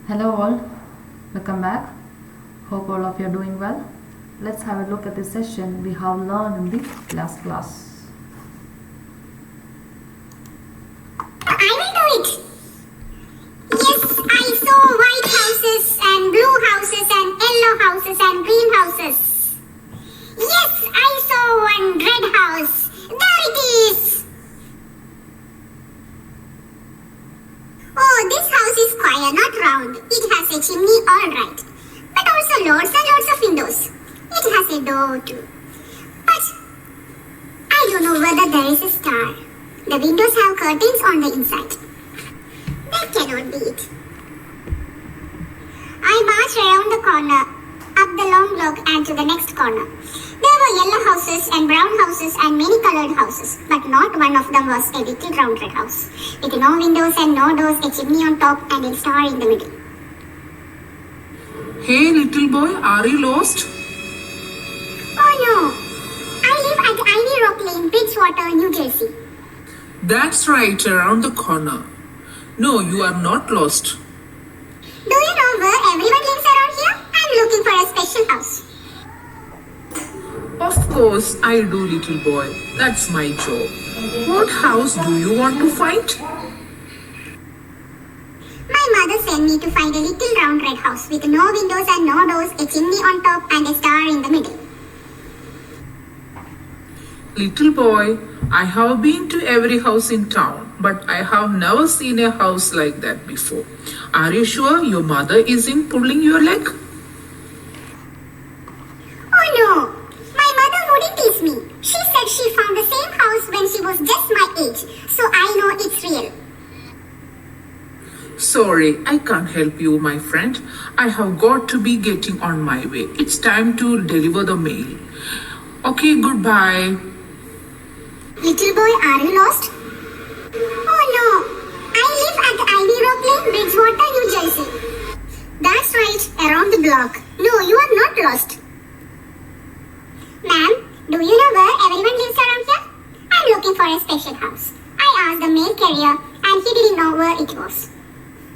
Hello all, welcome back. Hope all of you are doing well. Let's have a look at the session we have learned in the last class. I will do it. Yes, I saw white houses and blue houses and yellow houses and green houses. Yes, I saw one red house. There it is. Oh, this house is square, not round. It has a chimney, all right. But also lots and lots of windows. It has a door too. But I don't know whether there is a star. The windows have curtains on the inside. That cannot be it. I marched around the corner, up the long block and to the next corner. There were yellow houses and brown houses and many colored houses, but not one of them was a little round red house, with no windows and no doors, a chimney on top and a star in the middle. Hey little boy, are you lost? Oh no! I live at Ivy Rock Lane, Bridgewater, New Jersey. That's right, around the corner. No, you are not lost. Do you know where everyone lives around here? I'm looking for a special house. Of course, I do, little boy. That's my job. What house do you want to find? My mother sent me to find a little round red house with no windows and no doors, a chimney on top and a star in the middle. Little boy, I have been to every house in town, but I have never seen a house like that before. Are you sure your mother isn't pulling your leg? Oh no! My mother wouldn't tease me. She said she found the same house when she was just my age, so I know it's real. Sorry, I can't help you, my friend. I have got to be getting on my way. It's time to deliver the mail. Okay, goodbye. Little boy, are you lost? Oh no! I live at Ivy Rock Lane, Bridgewater, New Jersey. That's right, around the block. No, you are not lost. Ma'am, do you know where everyone lives around here? I'm looking for a special house. I asked the mail carrier and he didn't know where it was.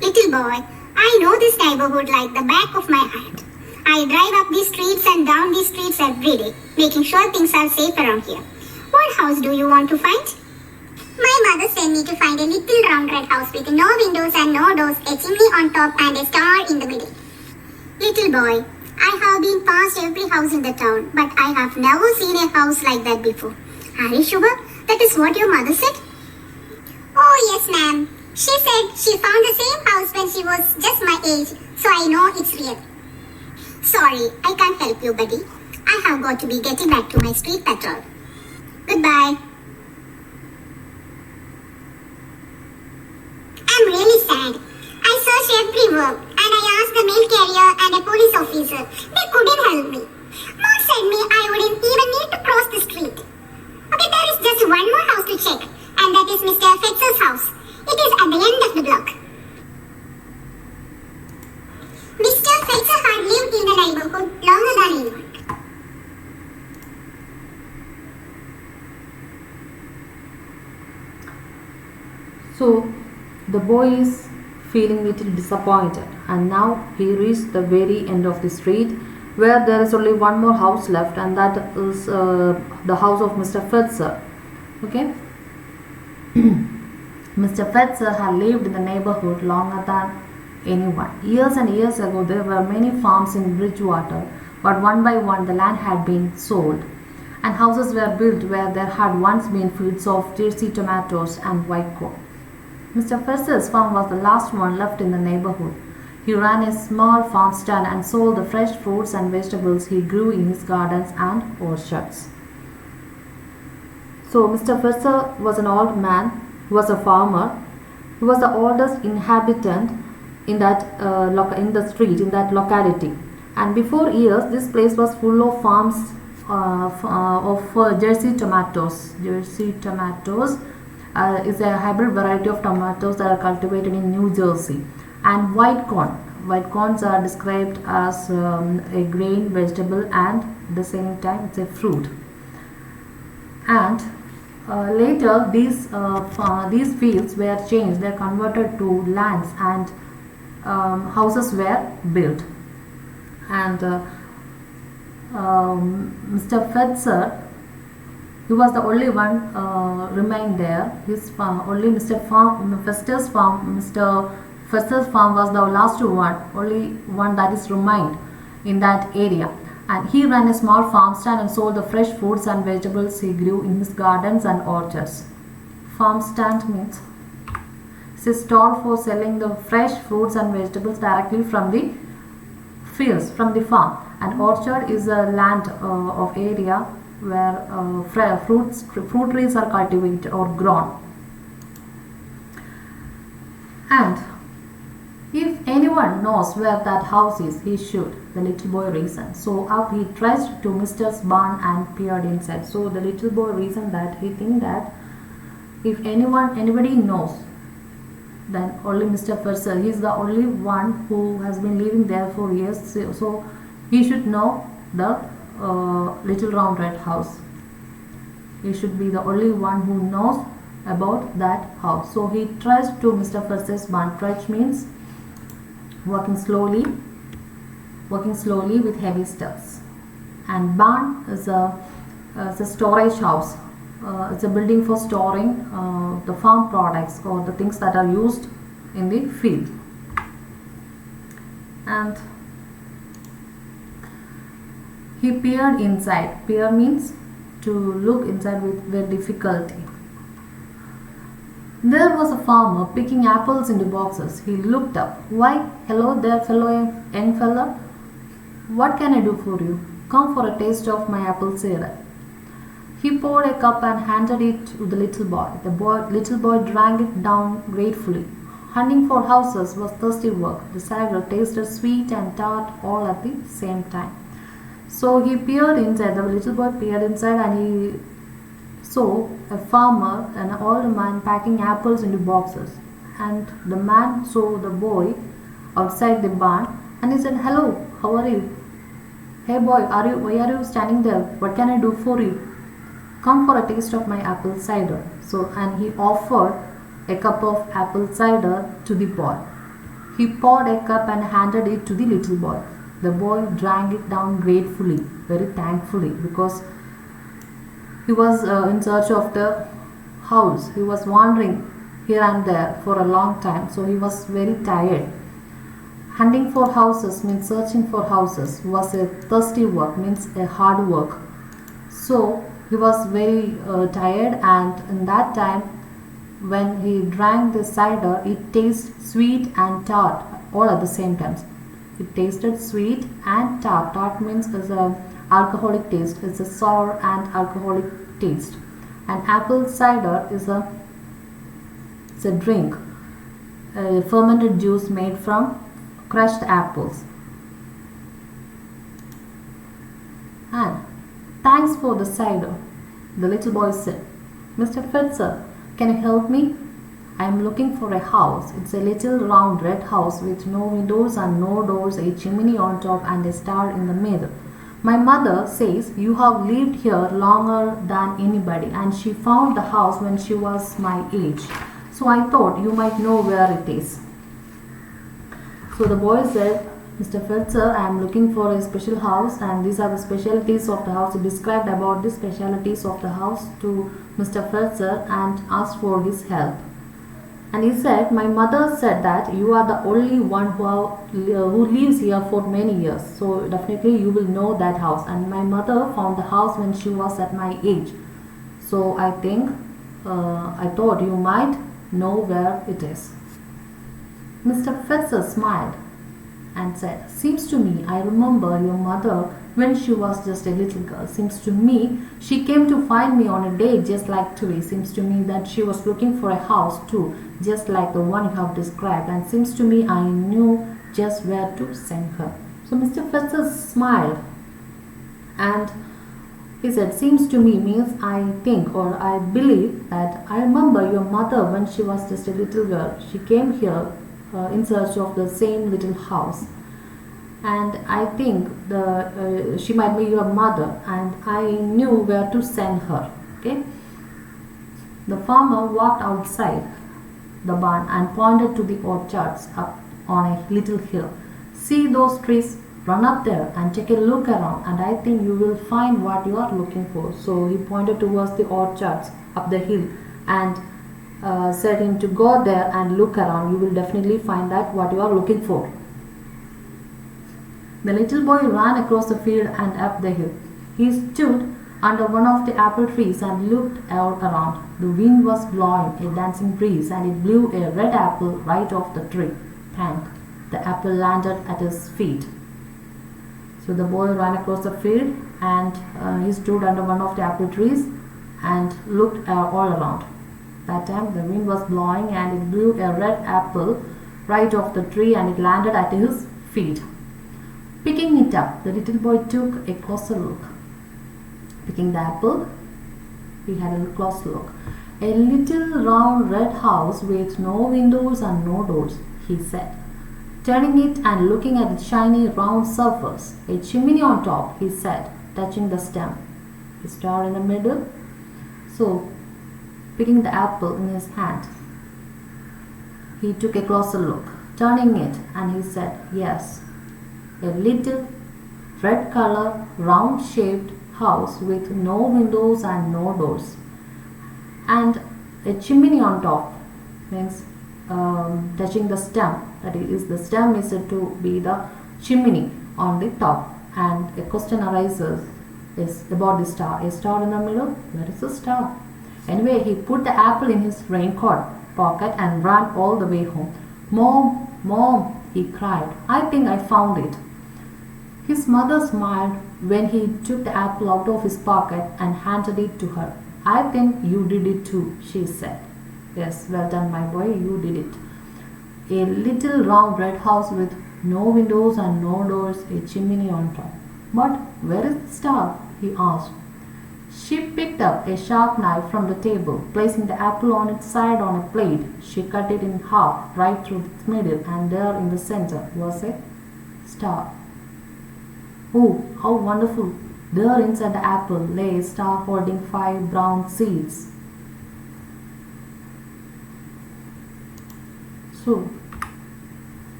Little boy, I know this neighborhood like the back of my hand. I drive up these streets and down these streets every day, making sure things are safe around here. What house do you want to find? My mother sent me to find a little round red house with no windows and no doors, a chimney on top and a star in the middle. Little boy, I have been past every house in the town, but I have never seen a house like that before. Are you sure that is what your mother said? Oh yes, ma'am. She said she found the same house when she was just my age, so I know it's real. Sorry, I can't help you, buddy. I have got to be getting back to my street patrol. Goodbye. I'm really sad. I searched everywhere and I asked the mail carrier and a police officer. They couldn't help me. Mom said me I wouldn't even need to cross the street. Okay, there is just one more house to check, and that is Mr. Feltzer's house. It is at the end of the block. Mr. Feltzer had lived in the neighborhood longer than anyone. So the boy is feeling little disappointed, and now he reached the very end of the street where there is only one more house left, and that is the house of Mr. Feltzer. Okay. Mr. Feltzer had lived in the neighborhood longer than anyone. Years and years ago, there were many farms in Bridgewater, but one by one the land had been sold, and houses were built where there had once been fields of Jersey tomatoes and white corn. Mr. Feltzer's farm was the last one left in the neighborhood. He ran a small farm stand and sold the fresh fruits and vegetables he grew in his gardens and orchards. So Mr. Feltzer was an old man. He was a farmer. He was the oldest inhabitant in the street, in that locality. And before years, this place was full of farms of Jersey tomatoes. Jersey tomatoes is a hybrid variety of tomatoes that are cultivated in New Jersey. And white corn. White corns are described as a grain, vegetable, and at the same time it's a fruit. And later these fields were changed, they are converted to lands, and houses were built. And Mr. Feltzer, he was the only one remained there. His farm, only Fester's farm, Mr. Fester's farm was the last one, only one that is remained in that area. And he ran a small farm stand and sold the fresh fruits and vegetables he grew in his gardens and orchards. Farm stand means it's a stall for selling the fresh fruits and vegetables directly from the fields, from the farm. And orchard is a land of area where fruit trees are cultivated or grown. And if anyone knows where that house is, he should, the little boy reasoned. So up he trudged to Mr.'s barn and peered inside. So the little boy reasoned that he think that if anybody knows, then only Mr. Feltzer, he is the only one who has been living there for years. So he should know the little round red house. He should be the only one who knows about that house. So he trudged to Mr. Feltzer's barn. Trudge means walking slowly with heavy steps. And barn is a storage house. It's a building for storing the farm products or the things that are used in the field. And he peered inside. Peer means to look inside with difficulty. There was a farmer picking apples into boxes. He looked up. Why, hello there, young fella. What can I do for you? Come for a taste of my apple cider. He poured a cup and handed it to the little boy. The little boy drank it down gratefully. Hunting for houses was thirsty work. The cider tasted sweet and tart all at the same time. So he peered inside. The little boy peered inside and he saw a farmer, an old man, packing apples into boxes. And the man saw the boy outside the barn and he said, "Hello, how are you? Hey boy, why are you standing there? What can I do for you? Come for a taste of my apple cider." So, and he offered a cup of apple cider to the boy. He poured a cup and handed it to the little boy. The boy drank it down gratefully, very thankfully, because he was in search of the house. He was wandering here and there for a long time, so he was very tired. Hunting for houses means searching for houses was a thirsty work, means a hard work. So he was very tired, and in that time when he drank the cider, it tasted sweet and tart all at the same time. It tasted sweet and tart. Tart means is a alcoholic taste. It's a sour and alcoholic taste. And apple cider is a drink, a fermented juice made from crushed apples. And thanks for the cider, the little boy said. "Mr. Feltzer, can you help me? I am looking for a house. It's a little round red house with no windows and no doors, a chimney on top and a star in the middle. My mother says you have lived here longer than anybody, and she found the house when she was my age. So I thought you might know where it is." So the boy said, "Mr. Feltzer, I am looking for a special house, and these are the specialities of the house." He described about the specialities of the house to Mr. Feltzer and asked for his help. And he said, "My mother said that you are the only one who lives here for many years. So definitely you will know that house. And my mother found the house when she was at my age. So I thought you might know where it is." Mr. Feltzer smiled and said, "Seems to me I remember your mother when she was just a little girl. Seems to me she came to find me on a day just like today. Seems to me that she was looking for a house too, just like the one you have described. And seems to me I knew just where to send her." So Mr. Feltzer smiled and he said, "Seems to me" means I think or I believe that I remember your mother when she was just a little girl. She came here in search of the same little house. And I think she might be your mother, and I knew where to send her. Okay. The farmer walked outside the barn and pointed to the orchards up on a little hill. See those trees? Run up there and take a look around, and I think you will find what you are looking for. So he pointed towards the orchards up the hill and said him to go there and look around. You will definitely find that what you are looking for. The little boy ran across the field and up the hill. He stood under one of the apple trees and looked all around. The wind was blowing a dancing breeze, and it blew a red apple right off the tree. Bang! The apple landed at his feet. So the boy ran across the field and he stood under one of the apple trees and looked all around. That time the wind was blowing and it blew a red apple right off the tree, and it landed at his feet. Picking it up, the little boy took a closer look. Picking the apple, he had a close look. A little round red house with no windows and no doors, he said. Turning it and looking at its shiny round surface. A chimney on top, he said, touching the stem. A star in the middle. So, picking the apple in his hand, he took a closer look. Turning it, and he said, yes, a little red color, round shaped house with no windows and no doors. And a chimney on top, means touching the stem. That is, the stem is said to be the chimney on the top. And a question arises is about the star. A star in the middle? Where is the star? Anyway, he put the apple in his raincoat pocket and ran all the way home. Mom, Mom, he cried, I think I found it. His mother smiled when he took the apple out of his pocket and handed it to her. I think you did it too, she said. Yes, well done, my boy, you did it. A little round red house with no windows and no doors, a chimney on top. But where is the star? He asked. She picked up a sharp knife from the table. Placing the apple on its side on a plate, she cut it in half right through its middle, and there in the center was a star. Oh, how wonderful! There inside the apple lay a star holding 5 brown seeds.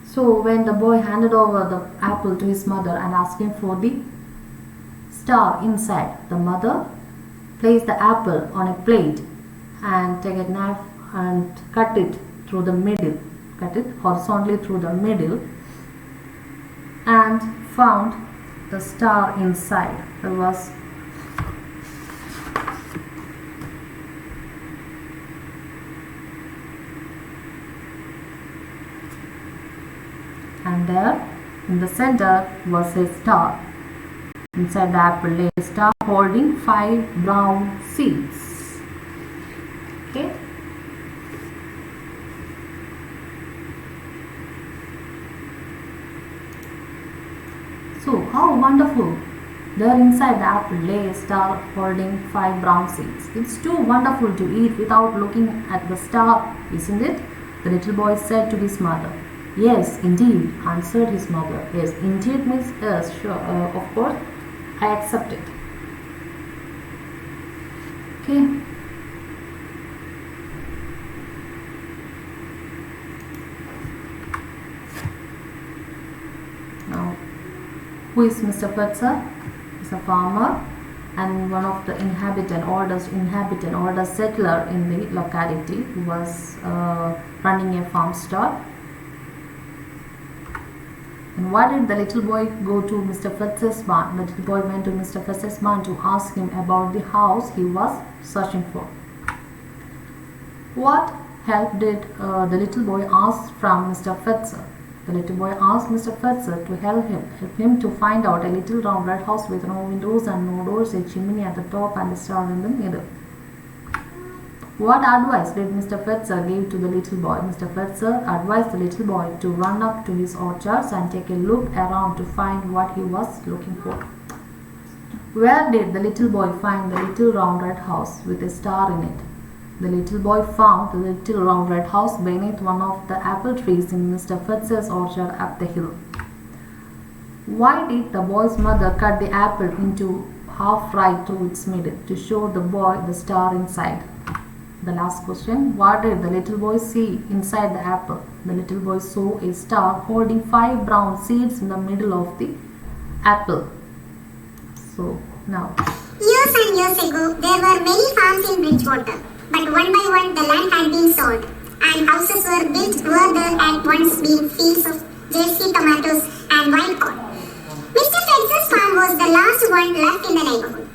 So when the boy handed over the apple to his mother and asked him for the star inside, the mother placed the apple on a plate and took a knife and cut it through the middle, cut it horizontally through the middle, and found the star inside. There was and there in the center was a star. Inside the apple lay a star holding 5 brown seeds. Okay. So how wonderful! There inside the apple lay a star holding 5 brown seeds. It's too wonderful to eat without looking at the star, isn't it? The little boy said to his mother. Yes, indeed, answered his mother. Yes, indeed means yes, sure, of course, I accept it. Okay. Now, who is Mr. Feltzer? He's a farmer and one of the oldest settler in the locality, who was running a farm store. And why did the little boy go to Mr. Feltzer's barn? The little boy went to Mr. Feltzer's barn to ask him about the house he was searching for. What help did the little boy ask from Mr. Feltzer? The little boy asked Mr. Feltzer to help him to find out a little round red house with no windows and no doors, a chimney at the top and a star in the middle. What advice did Mr. Feltzer give to the little boy? Mr. Feltzer advised the little boy to run up to his orchards and take a look around to find what he was looking for. Where did the little boy find the little round red house with a star in it? The little boy found the little round red house beneath one of the apple trees in Mr. Feltzer's orchard up the hill. Why did the boy's mother cut the apple into half right through its middle? To show the boy the star inside. The last question. What did the little boy see inside the apple? The little boy saw a star holding 5 brown seeds in the middle of the apple. So now. Years and years ago, there were many farms in Bridgewater, but one by one the land had been sold, and houses were built where there had once been fields of Jersey tomatoes and wild corn. Mr. Feltzer's farm was the last one left in the neighborhood.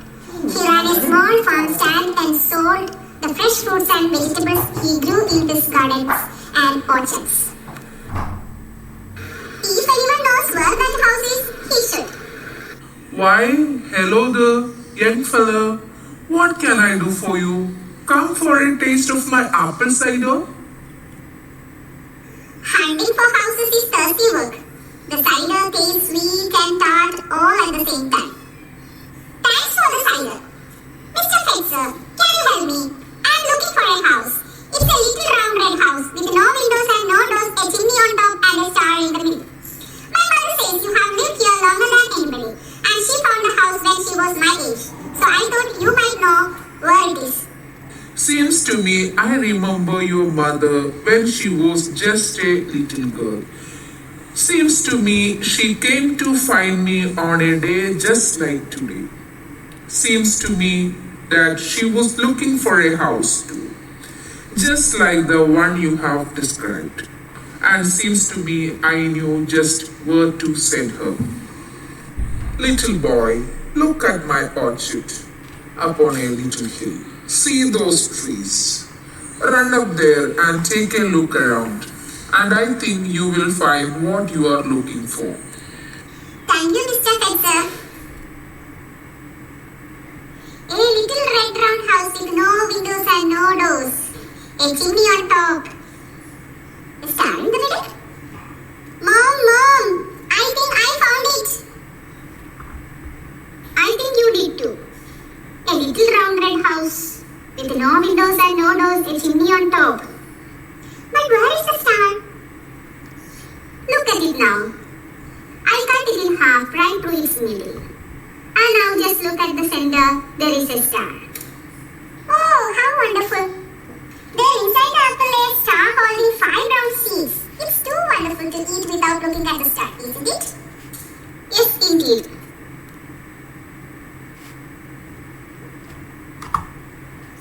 He ran a small farm stand and sold the fresh fruits and vegetables he grew in his gardens and orchards. If anyone knows where that house is, he should. Why, hello there, young fella. What can I do for you? Come for a taste of my apple cider? Hunting for houses is thirsty work. The cider tastes sweet and tart all at the same time. Thanks for the cider. Mr. Feltzer, can you help me? I'm looking for a house. It's a little round red house with no windows and no doors, a chimney on top and a star in the middle. My mother says you have lived here longer than anybody, and she found the house when she was my age. So I thought you might know where it is. Seems to me I remember your mother when she was just a little girl. Seems to me she came to find me on a day just like today. Seems to me that she was looking for a house too, just like the one you have described. And seems to me I knew just where to send her. Little boy, look at my orchard up on a little hill. See those trees. Run up there and take a look around. And I think you will find what you are looking for. Thank you, Mr. Feltzer. A little red round house with no windows and no doors. A chimney on top. A star in the middle. Mom, I think I found it. I think you did too. A little round red house with no windows and no doors, a chimney on top. But where is the star? Look at it now. I cut it in half right through its middle. And now just look at the center, there is a star. Oh, how wonderful. There inside the apple lay a star holding 5 brown seeds. It's too wonderful to eat without looking at the star, isn't it? Yes, indeed.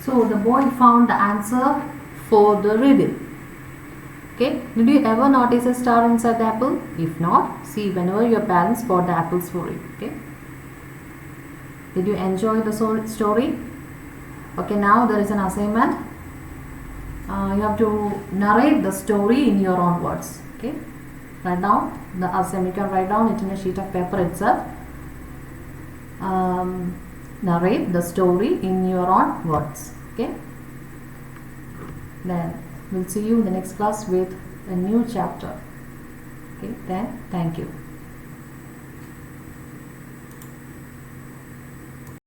So the boy found the answer for the riddle. Okay, did you ever notice a star inside the apple? If not, see whenever your parents bought the apples for you. Okay, did you enjoy the story? Okay, now there is an assignment. You have to narrate the story in your own words. Okay, write down the assignment. You can write down it in a sheet of paper itself. Narrate the story in your own words. Okay, then we'll see you in the next class with a new chapter. Okay, then thank you.